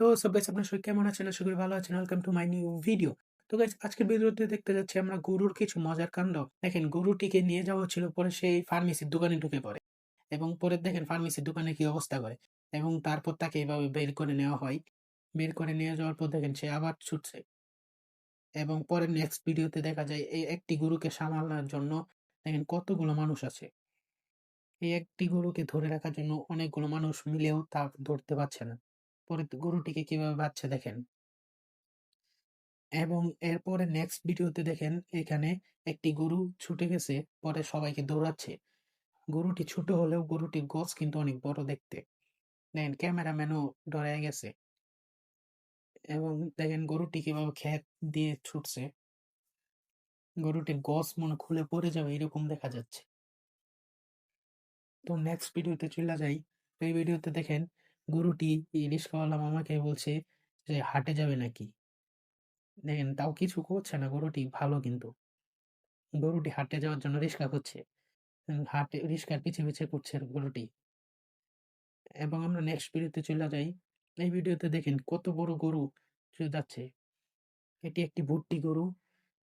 তো গাইস আপনারা সবাই কেমন আছেন? আশা করি ভালো আছেন। Welcome to my new video. তো গাইস আজকের ভিডিওতে দেখতে যাচ্ছি আমরা গরুর কিছু মজার কাণ্ড। দেখেন গরুটিকে নিয়ে যাওয়া হচ্ছিল পরে সেই ফার্মেসির দোকানে ঢুকে পড়ে। এবং পরে দেখেন ফার্মেসির দোকানে কি অবস্থা করে। এবং তারপর তাকে এভাবে বের করে নেওয়া হয়। বের করে নিয়ে যাওয়ার পর দেখেন সে আবার ছুটছে। এবং পরে নেক্সট ভিডিওতে দেখা যায় এই একটি গরুকে সামলানোর জন্য দেখেন কতগুলো মানুষ আছে। এই একটি গরুকে ধরে রাখার জন্য অনেকগুলো মানুষ মিলেও তা ধরতে পারছে না। পরে গরুটিকে কিভাবে বাঁচছে দেখেন। এবং এরপরে নেক্সট ভিডিওতে দেখেন এখানে একটি গরু ছুটে গেছে, পরে সবাইকে দৌড়াচ্ছে। গরুটি ছোট হলেও গরুটির গোছ কিন্তু অনেক বড় দেখতে। দেখেন ক্যামেরাম্যানও ডরায় গেছে। এবং দেখেন গরুটি কিভাবে ক্ষেত দিয়ে ছুটছে। গরুটির গোছ মনে খুলে পড়ে যাবে এরকম দেখা যাচ্ছে। তো নেক্সট ভিডিওতে চলে যাই। তো এই ভিডিওতে দেখেন গরুটি এই রিস্কাওয়ালা মামাকে বলছে যে হাটে যাবে নাকি। দেখেন তাও কিছু করছে না, গরুটি ভালো কিন্তু। গরুটি হাটে যাওয়ার জন্য রিস্কা করছে। হাটে রিস্কার পিছে পিছে ঘুরছে গরুটি। এবং আমরা নেক্সট ভিডিওতে চলে যাই। এই ভিডিওতে দেখেন কত বড় গরু যাচ্ছে। এটি একটি ভুট্টি গরু,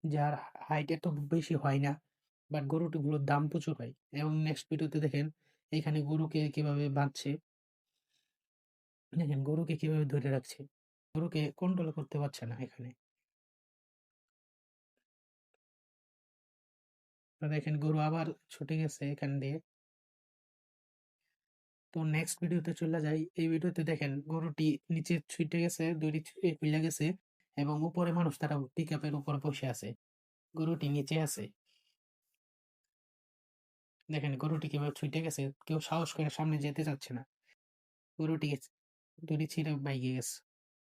যার হাইট এত বেশি হয় না, বাট গরুটিগুলোর দাম প্রচুর হয়। এবং নেক্সট ভিডিওতে দেখেন এখানে গরুকে কিভাবে বাঁধছে। দেখেন গরুকে কিভাবে ধরে রাখছে। গরুকে কন্ট্রোল করতে পারছে না এখানে। তো দেখেন গরু আবার ছুটে গেছে এখান দিয়ে। তো নেক্সট ভিডিওতে চলে যাই। এই ভিডিওতে দেখেন গরুটি নিচে ছুটে গেছে, দড়ি খুলে গেছে। এবং উপরে মানুষ তারা পিক আপের উপর বসে আছে। গরুটি নিচে আছে। দেখেন গরুটি কিভাবে ছুটে গেছে, কেউ সাহস করে সামনে যেতে চাচ্ছে না। গরুটি দড়ি ছিঁড়ে বাইকে গেছে।